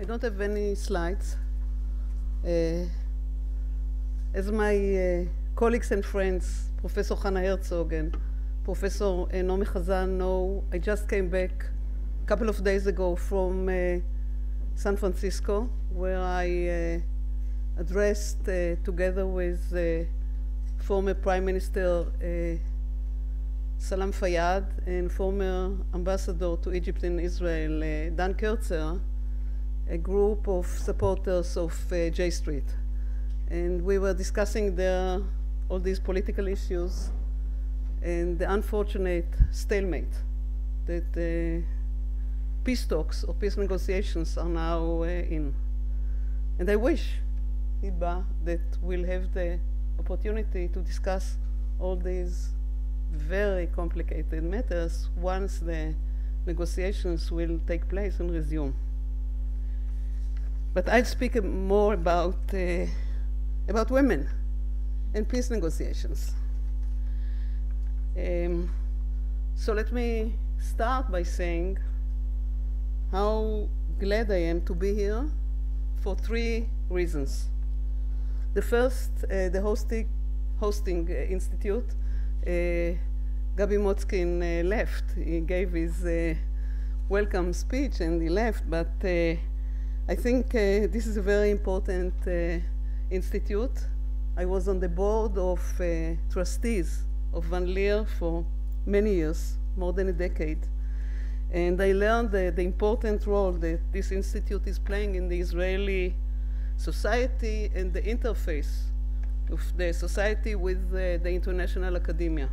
I don't have any slides. As my colleagues and friends, Professor Hannah Herzog and Professor Naomi Chazan know, I just came back a couple of days ago from San Francisco, where I addressed together with former Prime Minister Salam Fayyad and former Ambassador to Egypt and Israel, Dan Kertzer, a group of supporters of J Street. And we were discussing there all these political issues and the unfortunate stalemate that peace talks or peace negotiations are now in. And I wish, Hiba, that we'll have the opportunity to discuss all these very complicated matters once the negotiations will take place and resume. But I'll speak more about women and peace negotiations. So let me start by saying how glad I am to be here for 3 reasons. The first, the hosting institute, Gabi Motzkin left. He gave his welcome speech and he left, but I think this is a very important institute. I was on the board of trustees of Van Leer for many years, more than a decade. And I learned the important role that this institute is playing in the Israeli society and the interface of the society with the international academia.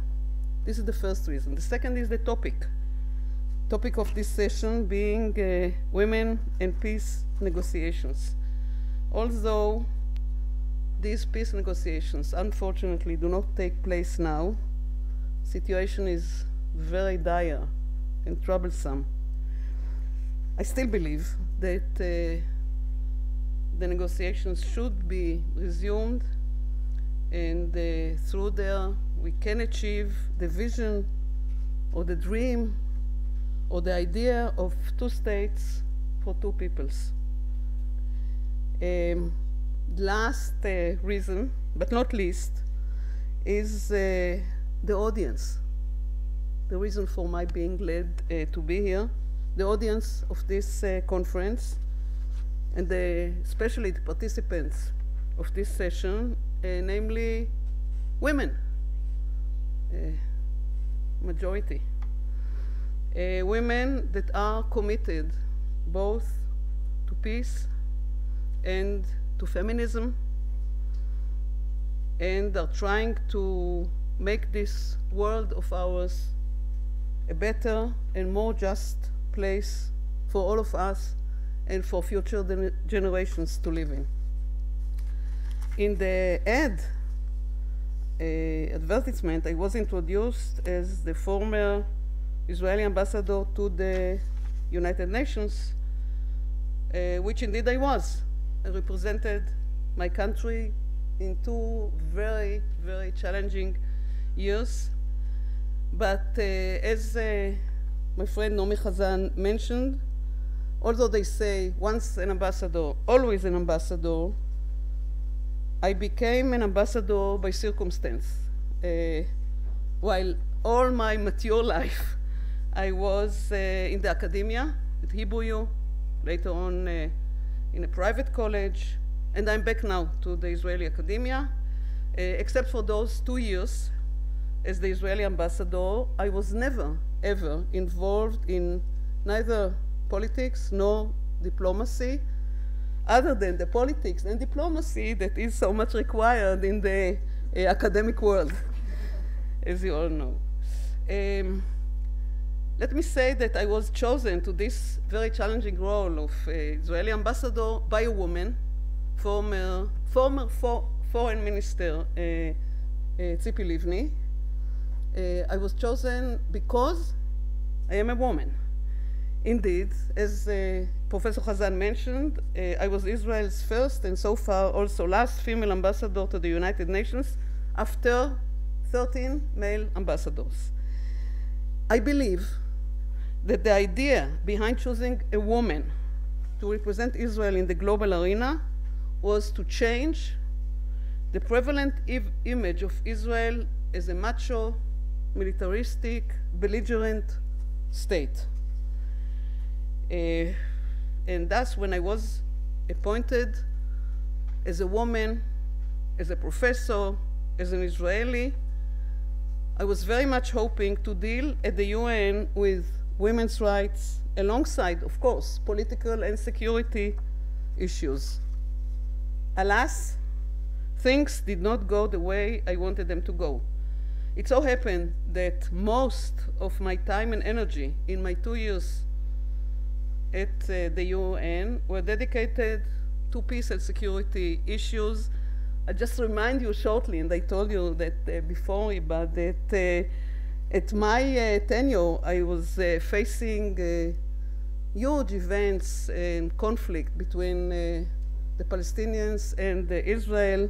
This is the first reason. The second is the topic of this session being women and peace negotiations. Although these peace negotiations unfortunately do not take place now, the situation is very dire and troublesome. I still believe that the negotiations should be resumed, and through there we can achieve the vision or the dream or the idea of 2 states for 2 peoples. Last reason, but not least, is the audience. The reason for my being glad to be here, the audience of this conference, and especially the participants of this session, namely women, majority. Women that are committed both to peace and to feminism, and are trying to make this world of ours a better and more just place for all of us and for future generations to live in. In the advertisement, I was introduced as the former Israeli ambassador to the United Nations, which indeed I was. I represented my country in 2 very, very challenging years. But as my friend Naomi Chazan mentioned, although they say once an ambassador, always an ambassador, I became an ambassador by circumstance. While all my mature life, I was in the academia at Hiba, later on in a private college, and I'm back now to the Israeli academia. Except for those 2 years as the Israeli ambassador, I was never, ever involved in neither politics nor diplomacy, other than the politics and diplomacy that is so much required in the academic world, as you all know. Let me say that I was chosen to this very challenging role of Israeli ambassador by a woman, former Foreign Minister Tzipi Livni. I was chosen because I am a woman. Indeed, as Professor Chazan mentioned, I was Israel's first and so far also last female ambassador to the United Nations after 13 male ambassadors. I believe that the idea behind choosing a woman to represent Israel in the global arena was to change the prevalent image of Israel as a macho, militaristic, belligerent state. And thus, when I was appointed as a woman, as a professor, as an Israeli, I was very much hoping to deal at the UN with women's rights alongside, of course, political and security issues. Alas, things did not go the way I wanted them to go. It so happened that most of my time and energy in my 2 years at the UN were dedicated to peace and security issues. I'll just remind you shortly, and I told you that before, but that at my tenure, I was facing huge events and conflict between the Palestinians and Israel.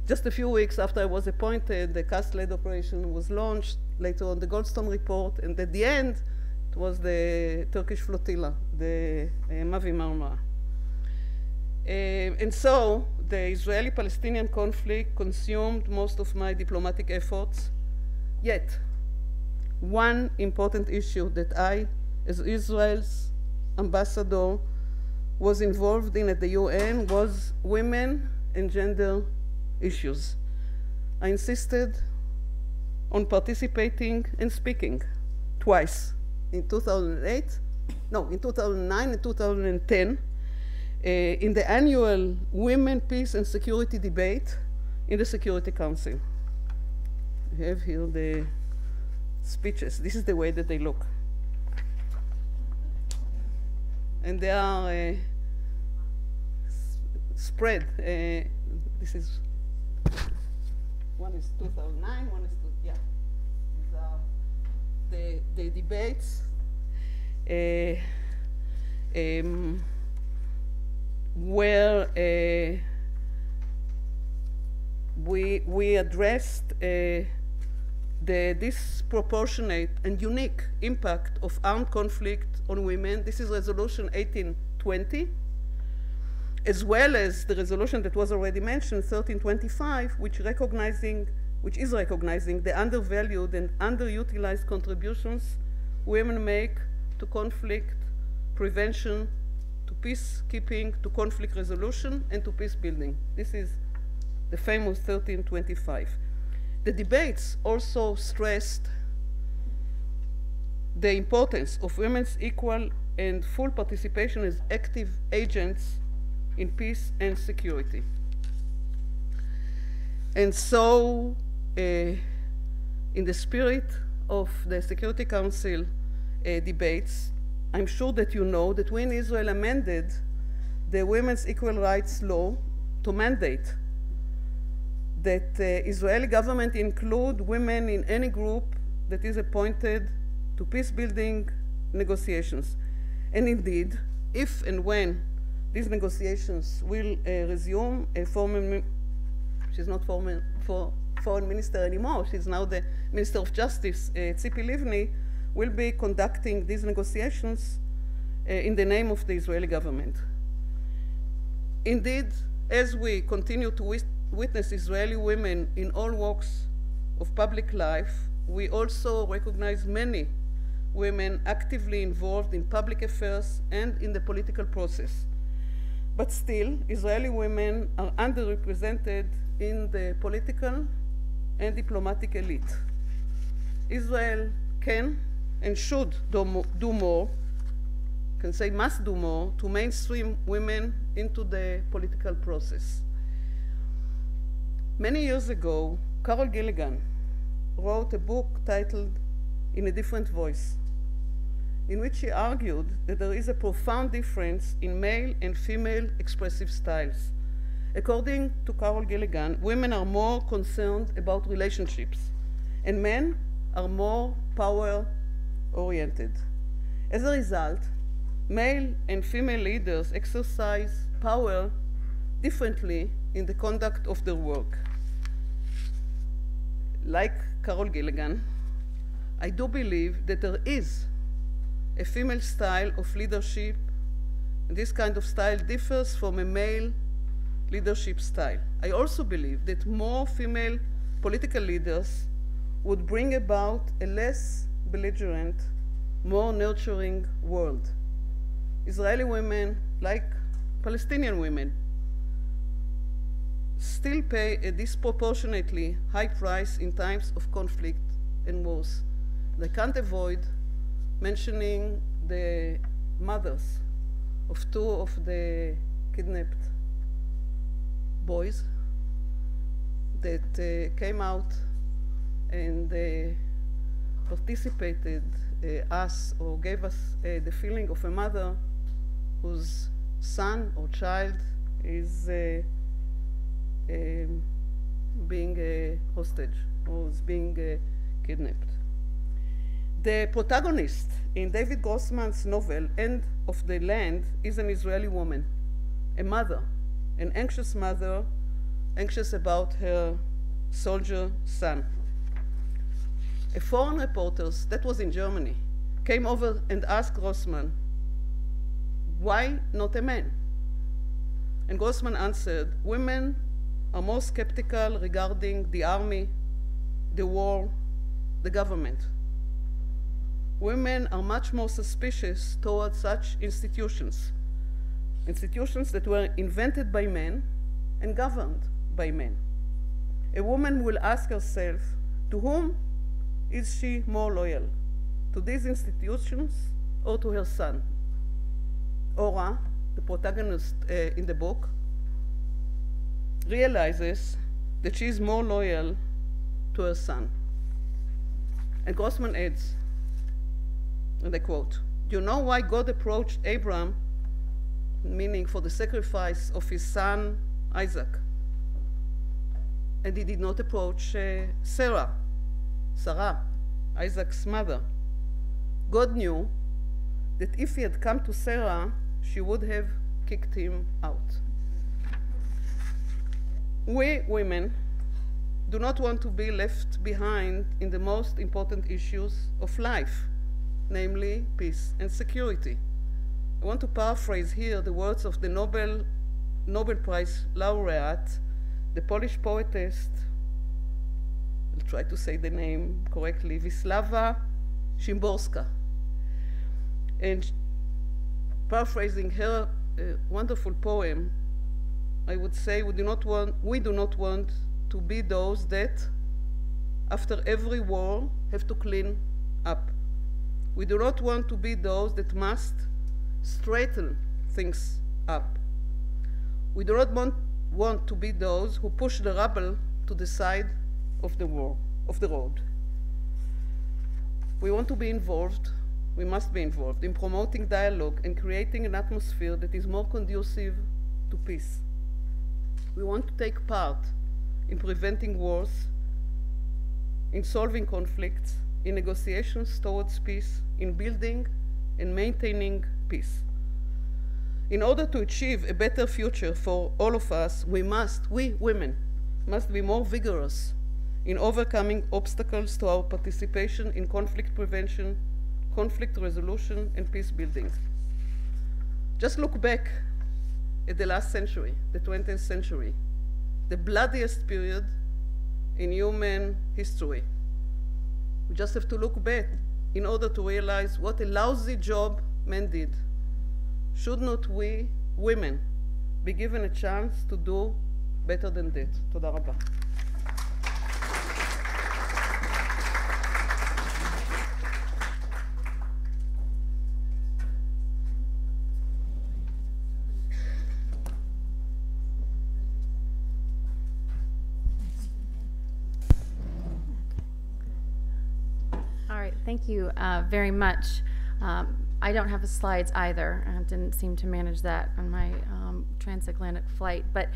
Just a few weeks after I was appointed, the CAS-led operation was launched, later on the Goldstone report, and at the end, it was the Turkish flotilla, the Mavi Marmara. And so, the Israeli-Palestinian conflict consumed most of my diplomatic efforts. Yet, one important issue that I, as Israel's ambassador, was involved in at the UN was women and gender issues. I insisted on participating and speaking twice, in 2009 and 2010, in the annual Women, Peace and Security debate in the Security Council. I have here the speeches. This is the way that they look. And they are spread. This is, one is 2009, one is, yeah. These are the debates. Where we addressed the disproportionate and unique impact of armed conflict on women. This is Resolution 1820, as well as the resolution that was already mentioned, 1325, which is recognizing the undervalued and underutilized contributions women make to conflict prevention, to peacekeeping, to conflict resolution, and to peace building. This is the famous 1325. The debates also stressed the importance of women's equal and full participation as active agents in peace and security. And so, in the spirit of the Security Council debates, I'm sure that you know that we in Israel amended the Women's Equal Rights Law to mandate that the Israeli government include women in any group that is appointed to peace-building negotiations. And indeed, if and when these negotiations will resume, she's not foreign minister anymore, she's now the Minister of Justice, Tzipi Livni, will be conducting these negotiations in the name of the Israeli government. Indeed, as we continue to witness Israeli women in all walks of public life, we also recognize many women actively involved in public affairs and in the political process. But still, Israeli women are underrepresented in the political and diplomatic elite. Israel can and should do more, can say must do more, to mainstream women into the political process. Many years ago, Carol Gilligan wrote a book titled In a Different Voice, in which she argued that there is a profound difference in male and female expressive styles. According to Carol Gilligan, women are more concerned about relationships, and men are more power-oriented. As a result, male and female leaders exercise power differently in the conduct of their work. Like Carol Gilligan, I do believe that there is a female style of leadership This kind of style differs from a male leadership style. I also believe that more female political leaders would bring about a less belligerent, more nurturing world. Israeli women, like Palestinian women, still pay a disproportionately high price in times of conflict and wars. I can't avoid mentioning the mothers of two of the kidnapped boys that came out and participated us or gave us the feeling of a mother whose son or child is being a hostage or is being kidnapped. The protagonist in David Grossman's novel, End of the Land, is an Israeli woman, a mother, an anxious mother, anxious about her soldier son. A foreign reporter, that was in Germany, came over and asked Grossman, why not a man? And Grossman answered, women are more skeptical regarding the army, the war, the government. Women are much more suspicious towards such institutions, institutions that were invented by men and governed by men. A woman will ask herself, to whom is she more loyal? To these institutions or to her son? Ora, the protagonist in the book, realizes that she is more loyal to her son. And Grossman adds, and I quote, "Do you know why God approached Abraham, meaning for the sacrifice of his son Isaac, and he did not approach Sarah, Isaac's mother? God knew that if he had come to Sarah, she would have kicked him out." We women do not want to be left behind in the most important issues of life, namely peace and security. I want to paraphrase here the words of the Nobel Prize laureate, the Polish poetess, I'll try to say the name correctly, Wisława Szymborska. And paraphrasing her wonderful poem, I would say we do not want to be those that, after every war, have to clean up. We do not want to be those that must straighten things up. We do not want to be those who push the rubble to the side of the road. We want to be involved, we must be involved in promoting dialogue and creating an atmosphere that is more conducive to peace. We want to take part in preventing wars, in solving conflicts, in negotiations towards peace, in building and maintaining peace. In order to achieve a better future for all of us, we women, must be more vigorous in overcoming obstacles to our participation in conflict prevention, conflict resolution, and peace building. Just look back at the last century, the 20th century, the bloodiest period in human history. We just have to look back in order to realize what a lousy job men did. Should not we, women, be given a chance to do better than that? תודה רבה. Thank you very much. I don't have the slides either. I didn't seem to manage that on my transatlantic flight, but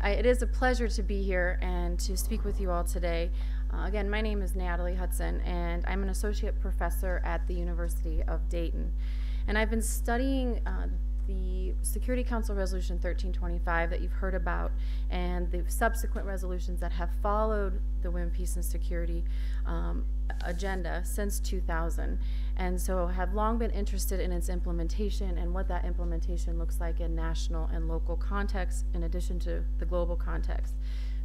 it is a pleasure to be here and to speak with you all today. Again, my name is Natalie Hudson, and I'm an associate professor at the University of Dayton. And I've been studying the Security Council Resolution 1325 that you've heard about and the subsequent resolutions that have followed the Women, Peace, and Security agenda since 2000. and so have long been interested in its implementation and what that implementation looks like in national and local contexts in addition to the global context.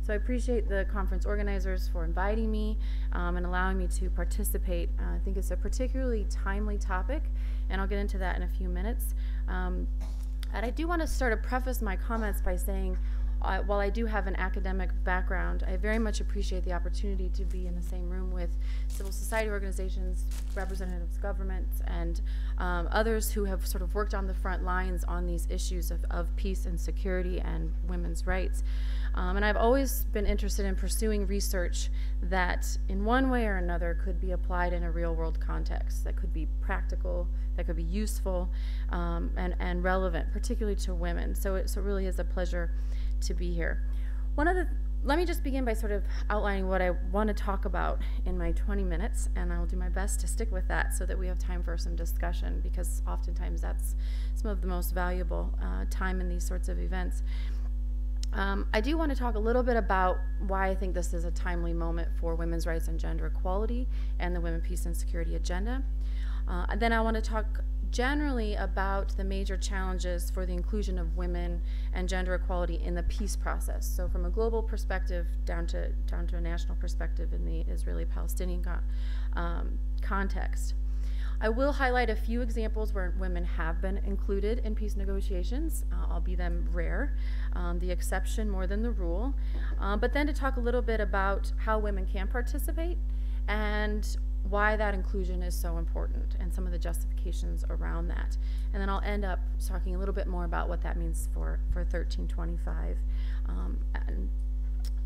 So I appreciate the conference organizers for inviting me and allowing me to participate. I think it's a particularly timely topic, and I'll get into that in a few minutes. And I do want to sort of preface my comments by saying, while I do have an academic background, I very much appreciate the opportunity to be in the same room with civil society organizations, representatives of governments, and others who have sort of worked on the front lines on these issues of peace and security and women's rights. And I've always been interested in pursuing research that in one way or another could be applied in a real world context, that could be practical, that could be useful, and relevant, particularly to women. So it really is a pleasure to be here. Let me just begin by sort of outlining what I want to talk about in my 20 minutes, and I will do my best to stick with that so that we have time for some discussion, because oftentimes that's some of the most valuable time in these sorts of events. I do want to talk a little bit about why I think this is a timely moment for women's rights and gender equality and the Women, Peace, and Security agenda. And then I want to talk generally about the major challenges for the inclusion of women and gender equality in the peace process. So from a global perspective down to a national perspective in the Israeli-Palestinian context. I will highlight a few examples where women have been included in peace negotiations, albeit them rare, the exception more than the rule, but then to talk a little bit about how women can participate and why that inclusion is so important and some of the justifications around that. And then I'll end up talking a little bit more about what that means for 1325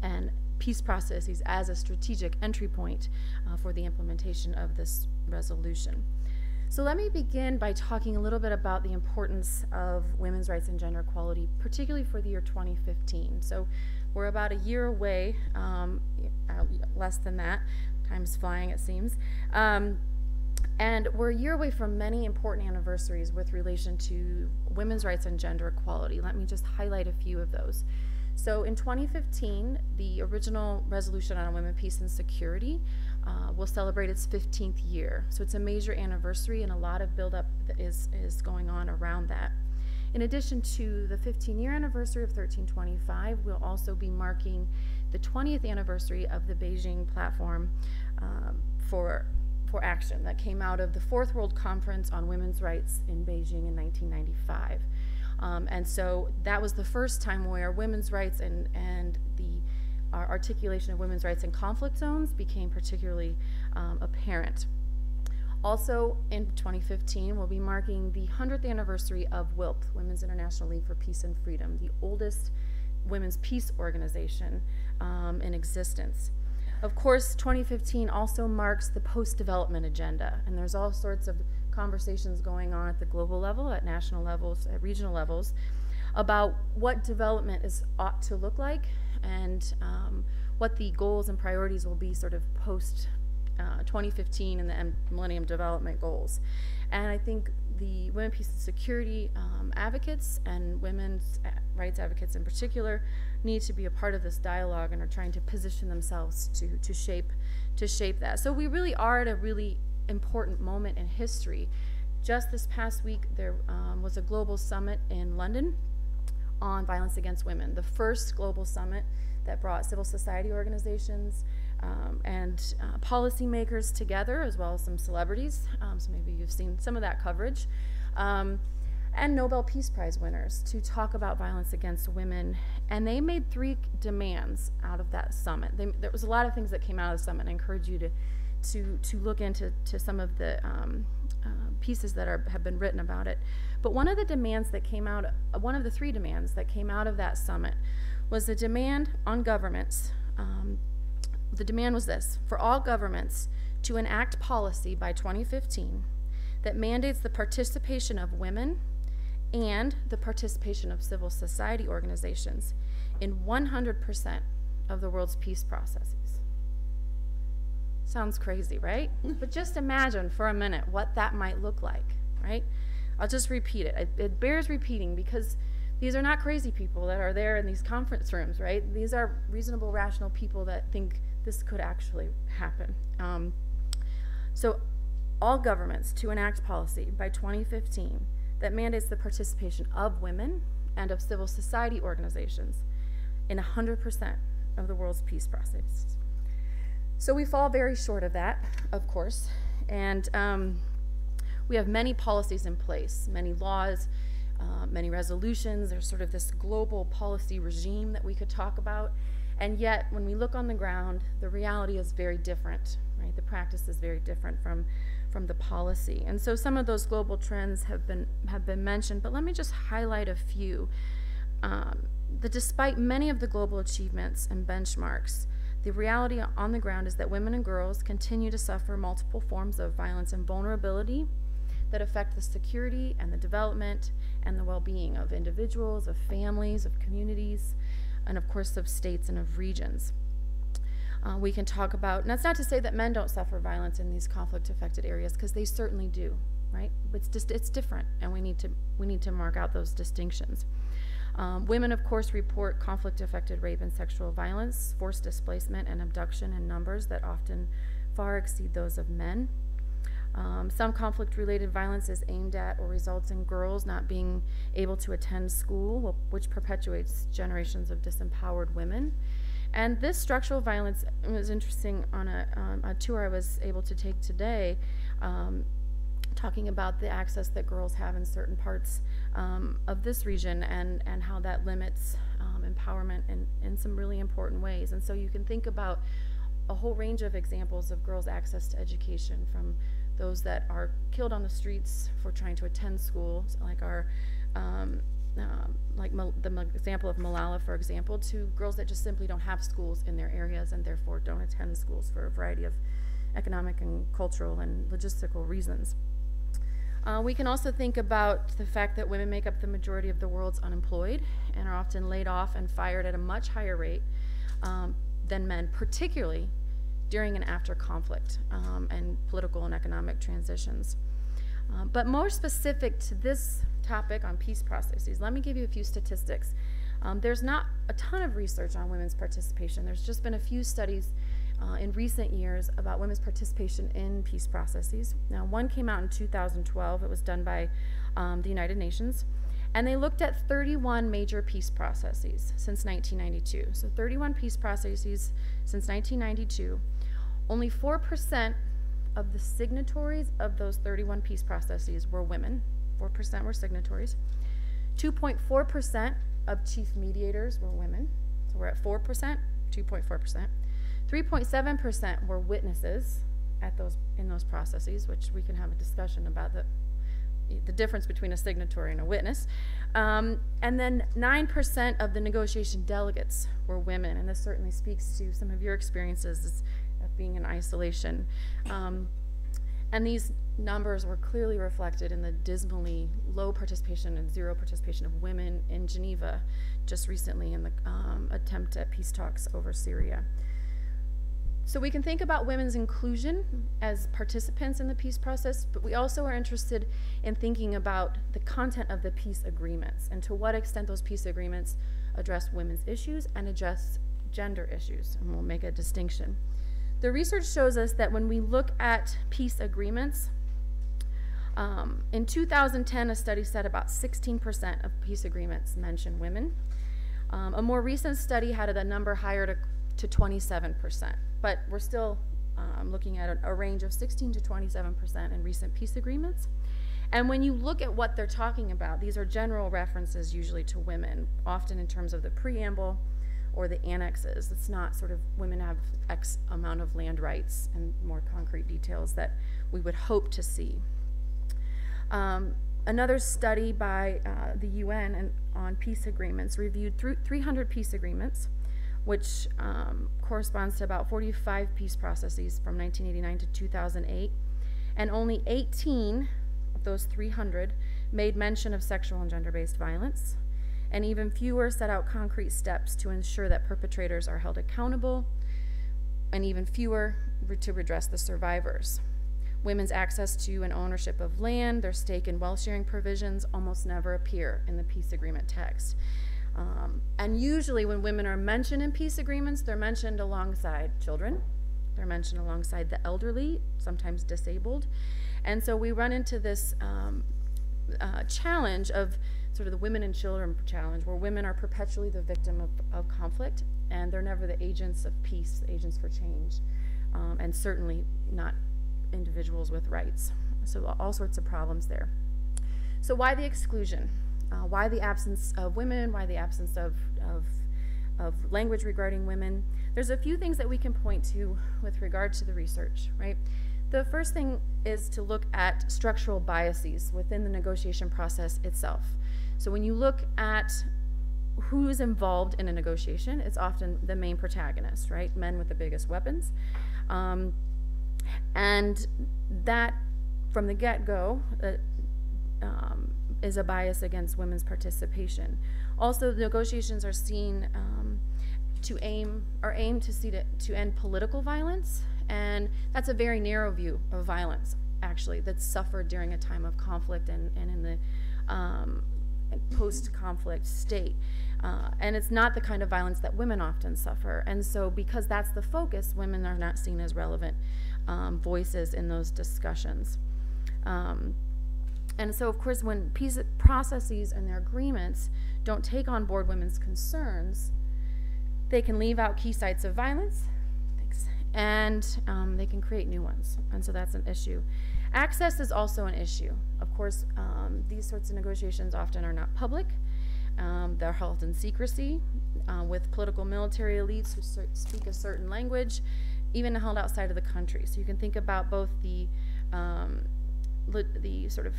and peace processes as a strategic entry point for the implementation of this resolution. So let me begin by talking a little bit about the importance of women's rights and gender equality, particularly for the year 2015. So we're about a year away, less than that. Time's flying, it seems. And we're a year away from many important anniversaries with relation to women's rights and gender equality. Let me just highlight a few of those. So in 2015, the original resolution on women, peace, and security will celebrate its 15th year. So it's a major anniversary, and a lot of buildup is going on around that. In addition to the 15-year anniversary of 1325, we'll also be marking the 20th anniversary of the Beijing Platform for Action that came out of the Fourth World Conference on Women's Rights in Beijing in 1995. And so that was the first time where women's rights and the articulation of women's rights in conflict zones became particularly apparent. Also in 2015, we'll be marking the 100th anniversary of WILP, Women's International League for Peace and Freedom, the oldest women's peace organization in existence. Of course, 2015 also marks the post-development agenda, and there's all sorts of conversations going on at the global level, at national levels, at regional levels, about what development ought to look like and what the goals and priorities will be sort of post 2015 and the Millennium Development Goals. And I think the women, peace, and security advocates and women's rights advocates in particular need to be a part of this dialogue and are trying to position themselves to shape that. So we really are at a really important moment in history. Just this past week, there was a global summit in London on violence against women, the first global summit that brought civil society organizations and policymakers together, as well as some celebrities. So maybe you've seen some of that coverage. And Nobel Peace Prize winners to talk about violence against women. And they made 3 demands out of that summit. There was a lot of things that came out of the summit. I encourage you to look into some of the pieces that have been written about it. But one of the demands that came out, one of the 3 demands that came out of that summit was the demand on governments. The demand was this: for all governments to enact policy by 2015 that mandates the participation of women and the participation of civil society organizations in 100% of the world's peace processes. Sounds crazy, right? But just imagine for a minute what that might look like, right? I'll just repeat it. It bears repeating because these are not crazy people that are there in these conference rooms, right? These are reasonable, rational people that think this could actually happen. So all governments to enact policy by 2015 that mandates the participation of women and of civil society organizations in 100% of the world's peace process. So we fall very short of that, of course, and we have many policies in place, many laws, many resolutions. There's sort of this global policy regime that we could talk about, and yet when we look on the ground, the reality is very different, right? The practice is very different from the policy. And so some of those global trends have been mentioned, but let me just highlight a few. That despite many of the global achievements and benchmarks, the reality on the ground is that women and girls continue to suffer multiple forms of violence and vulnerability that affect the security and the development and the well-being of individuals, of families, of communities, and of course of states and of regions. We can talk about, and that's not to say that men don't suffer violence in these conflict-affected areas, because they certainly do, right? It's different, and we need to mark out those distinctions. Women, of course, report conflict-affected rape and sexual violence, forced displacement, and abduction in numbers that often far exceed those of men. Some conflict-related violence is aimed at or results in girls not being able to attend school, which perpetuates generations of disempowered women. And this structural violence was interesting on a tour I was able to take today, talking about the access that girls have in certain parts of this region and how that limits empowerment in some really important ways. And so you can think about a whole range of examples of girls' access to education, from those that are killed on the streets for trying to attend school, like the example of Malala, for example, to girls that just simply don't have schools in their areas and therefore don't attend schools for a variety of economic and cultural and logistical reasons. We can also think about the fact that women make up the majority of the world's unemployed and are often laid off and fired at a much higher rate than men, particularly during and after conflict and political and economic transitions. But more specific to this topic on peace processes, let me give you a few statistics. There's not a ton of research on women's participation. There's just been a few studies in recent years about women's participation in peace processes. Now, one came out in 2012. It was done by the United Nations, and they looked at 31 major peace processes since 1992. So 31 peace processes since 1992. Only 4% of the signatories of those 31 peace processes were women. 4% were signatories. 2.4% of chief mediators were women. So we're at 4%, 2.4%. 3.7% were witnesses in those processes, which we can have a discussion about the difference between a signatory and a witness. And then 9% of the negotiation delegates were women, and this certainly speaks to some of your experiences of being in isolation. And these numbers were clearly reflected in the dismally low participation and zero participation of women in Geneva just recently in the attempt at peace talks over Syria. So we can think about women's inclusion as participants in the peace process, but we also are interested in thinking about the content of the peace agreements and to what extent those peace agreements address women's issues and address gender issues, and we'll make a distinction. The research shows us that when we look at peace agreements, in 2010, a study said about 16% of peace agreements mention women. A more recent study had the number higher to 27%, but we're still looking at a range of 16 to 27% in recent peace agreements. And when you look at what they're talking about, these are general references usually to women, often in terms of the preamble or the annexes. It's not sort of women have X amount of land rights and more concrete details that we would hope to see. Another study by the UN on peace agreements reviewed 300 peace agreements, which corresponds to about 45 peace processes from 1989 to 2008, and only 18 of those 300 made mention of sexual and gender-based violence, and even fewer set out concrete steps to ensure that perpetrators are held accountable, and even fewer to redress the survivors. Women's access to and ownership of land, their stake in wealth-sharing provisions almost never appear in the peace agreement text. And usually when women are mentioned in peace agreements, they're mentioned alongside children, they're mentioned alongside the elderly, sometimes disabled, And so we run into this challenge of sort of the women and children challenge, where women are perpetually the victim of conflict, and they're never the agents of peace, agents for change, and certainly not individuals with rights. So all sorts of problems there. So why the exclusion? Why the absence of women? Why the absence of language regarding women? There's a few things that we can point to with regard to the research, right? The first thing is to look at structural biases within the negotiation process itself. So when you look at who's involved in a negotiation, it's often the main protagonist, right? Men with the biggest weapons. And that, from the get-go, is a bias against women's participation. Also, the negotiations are seen to aim to end political violence, and that's a very narrow view of violence, actually, that's suffered during a time of conflict and in the post-conflict state. And it's not the kind of violence that women often suffer. And so because that's the focus, women are not seen as relevant voices in those discussions. And so, of course, when peace processes and their agreements don't take on board women's concerns, they can leave out key sites of violence, and they can create new ones. And so that's an issue. Access is also an issue. Of course, these sorts of negotiations often are not public. They're held in secrecy with political military elites who speak a certain language, even held outside of the country. So you can think about both the sort of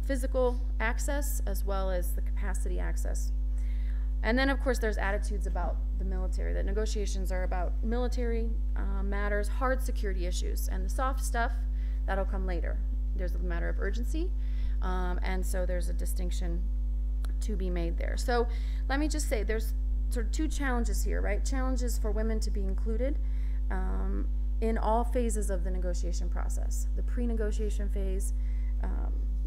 physical access as well as the capacity access. And then, of course, there's attitudes about the military, that negotiations are about military matters, hard security issues, and the soft stuff, that'll come later. There's a matter of urgency, and so there's a distinction to be made there. So let me just say, there's sort of two challenges here, right? Challenges for women to be included in all phases of the negotiation process, the pre-negotiation phase,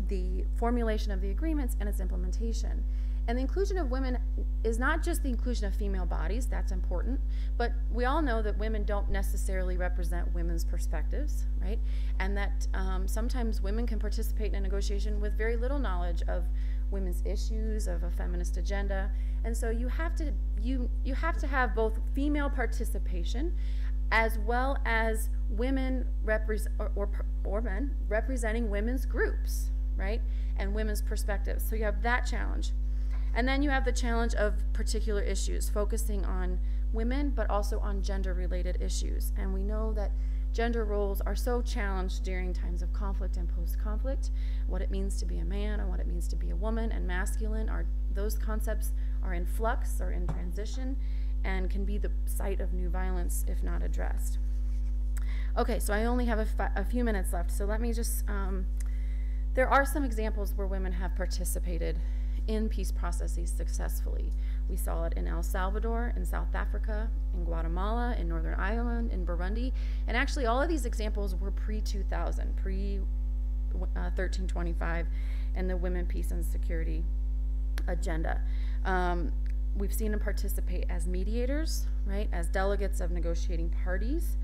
the formulation of the agreements, and its implementation. And the inclusion of women is not just the inclusion of female bodies, that's important, but we all know that women don't necessarily represent women's perspectives, right? And that sometimes women can participate in a negotiation with very little knowledge of women's issues, of a feminist agenda. And so you have to have both female participation as well as women or men representing women's groups, right? And women's perspectives. So you have that challenge. And then you have the challenge of particular issues, focusing on women, but also on gender-related issues. And we know that gender roles are so challenged during times of conflict and post-conflict. What it means to be a man and what it means to be a woman and masculine, those concepts are in flux or in transition and can be the site of new violence if not addressed. Okay, so I only have a few minutes left, so let me just, there are some examples where women have participated in peace processes successfully. We saw it in El Salvador, in South Africa, in Guatemala, in Northern Ireland, in Burundi, and actually all of these examples were pre-2000, pre-1325, and the Women, Peace, and Security agenda. We've seen them participate as mediators, right, as delegates of negotiating parties,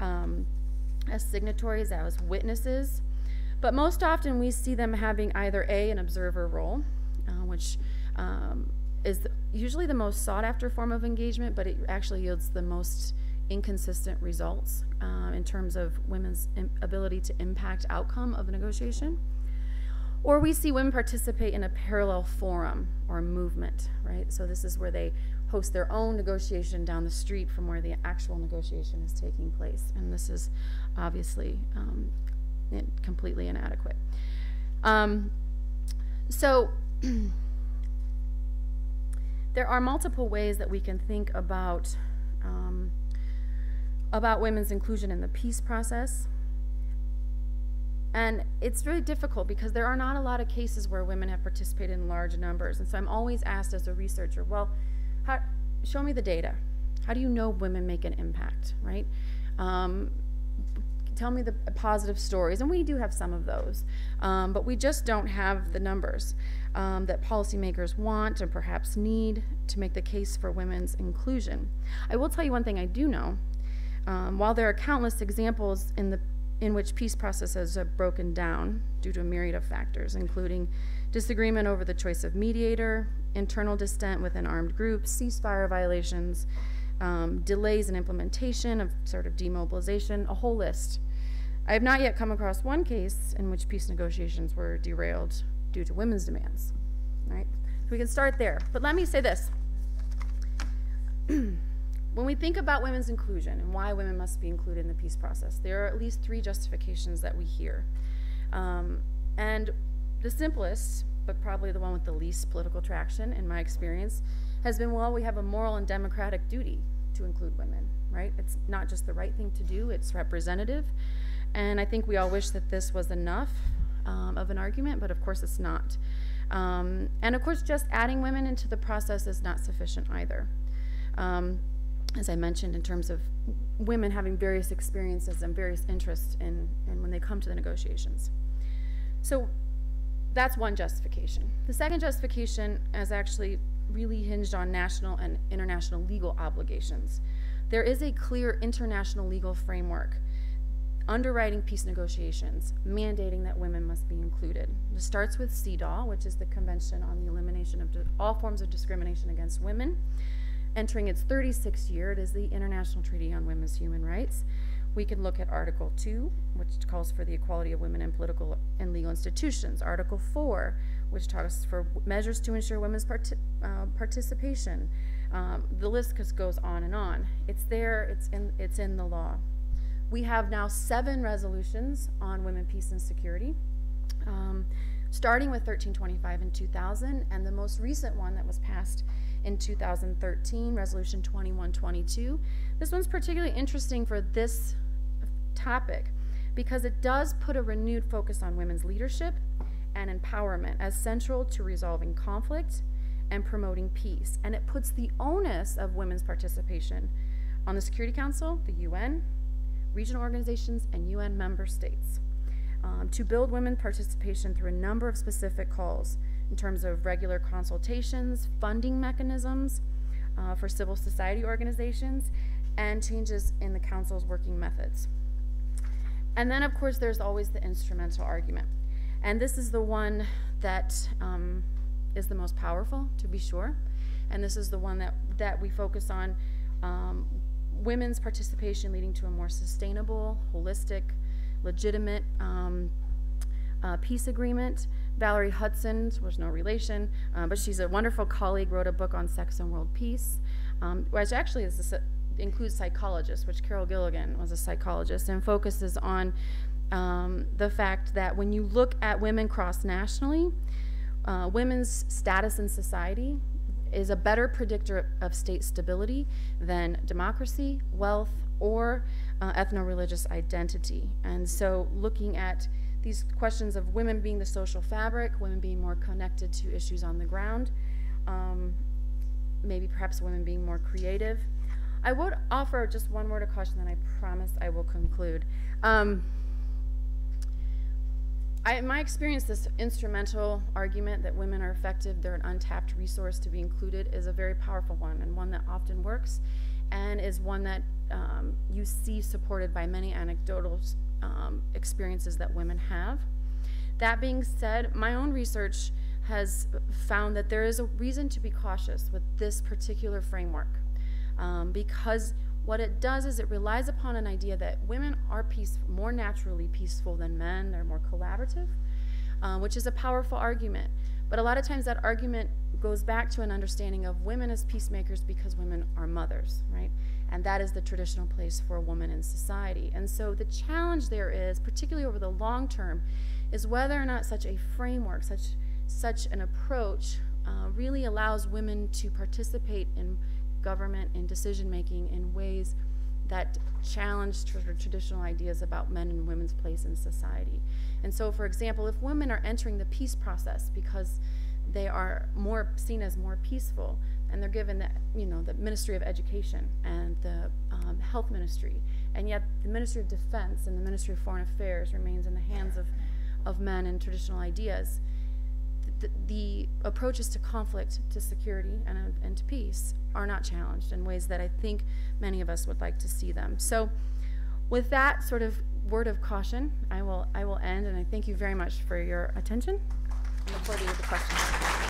as signatories, as witnesses, but most often we see them having either an observer role, which is usually the most sought-after form of engagement, but it actually yields the most inconsistent results in terms of women's ability to impact outcome of a negotiation. Or we see women participate in a parallel forum or movement, right? So this is where they host their own negotiation down the street from where the actual negotiation is taking place. And this is obviously completely inadequate. So there are multiple ways that we can think about women's inclusion in the peace process. And it's really difficult because there are not a lot of cases where women have participated in large numbers. And so I'm always asked as a researcher, well, show me the data. How do you know women make an impact, right? Tell me the positive stories, and we do have some of those, but we just don't have the numbers that policymakers want and perhaps need to make the case for women's inclusion. I will tell you one thing I do know. While there are countless examples in in which peace processes have broken down due to a myriad of factors, including disagreement over the choice of mediator, internal dissent within armed groups, ceasefire violations, delays in implementation of sort of demobilization, a whole list. I have not yet come across one case in which peace negotiations were derailed due to women's demands, right? So we can start there. But let me say this. When we think about women's inclusion and why women must be included in the peace process, there are at least 3 justifications that we hear. And the simplest, but probably the one with the least political traction in my experience, has been, well, we have a moral and democratic duty to include women, right? It's not just the right thing to do, it's representative. And I think we all wish that this was enough of an argument, but of course it's not. And of course, just adding women into the process is not sufficient either. As I mentioned, in terms of women having various experiences and various interests in when they come to the negotiations. So that's one justification. The second justification is actually really hinged on national and international legal obligations. There is a clear international legal framework underwriting peace negotiations, mandating that women must be included. It starts with CEDAW, which is the Convention on the Elimination of all Forms of Discrimination Against Women. Entering its 36th year, it is the International Treaty on Women's Human Rights. We can look at Article 2, which calls for the equality of women in political and legal institutions. Article 4, which talks for measures to ensure women's participation. The list just goes on and on. It's there, it's in the law. We have now 7 resolutions on women, peace, and security, starting with 1325 in 2000, and the most recent one that was passed in 2013, Resolution 2122. This one's particularly interesting for this topic because it does put a renewed focus on women's leadership and empowerment as central to resolving conflict and promoting peace. And it puts the onus of women's participation on the Security Council, the UN, regional organizations, and UN member states to build women participation through a number of specific calls in terms of regular consultations, funding mechanisms for civil society organizations, and changes in the Council's working methods. And then, of course, there's always the instrumental argument. And this is the one that is the most powerful, to be sure. And this is the one that we focus on, women's participation leading to a more sustainable, holistic, legitimate peace agreement. Valerie Hudson, was no relation, but she's a wonderful colleague, wrote a book on sex and world peace, which actually includes psychologists, which Carol Gilligan was a psychologist, and focuses on the fact that when you look at women cross-nationally, women's status in society is a better predictor of state stability than democracy, wealth, or ethno-religious identity. And so looking at these questions of women being the social fabric, women being more connected to issues on the ground, maybe perhaps women being more creative. I would offer just one word of caution, then I promise I will conclude. In my experience, this instrumental argument that women are effective, they're an untapped resource to be included, is a very powerful one, and one that often works, and is one that you see supported by many anecdotal experiences that women have. That being said, my own research has found that there is a reason to be cautious with this particular framework, because what it does is it relies upon an idea that women are more naturally peaceful than men, they're more collaborative, which is a powerful argument. But a lot of times that argument goes back to an understanding of women as peacemakers because women are mothers, right? And that is the traditional place for a woman in society. And so the challenge there is, particularly over the long term, is whether or not such a framework, such an approach really allows women to participate in government and decision-making in ways that challenge traditional ideas about men and women's place in society. And so, for example, if women are entering the peace process because they are seen as more peaceful, and they're given the Ministry of Education and the Health Ministry, and yet the Ministry of Defense and the Ministry of Foreign Affairs remains in the hands of men and traditional ideas, the approaches to conflict, to security, and to peace are not challenged in ways that I think many of us would like to see them. So with that sort of word of caution, I will end, and I thank you very much for your attention. I look forward to your questions.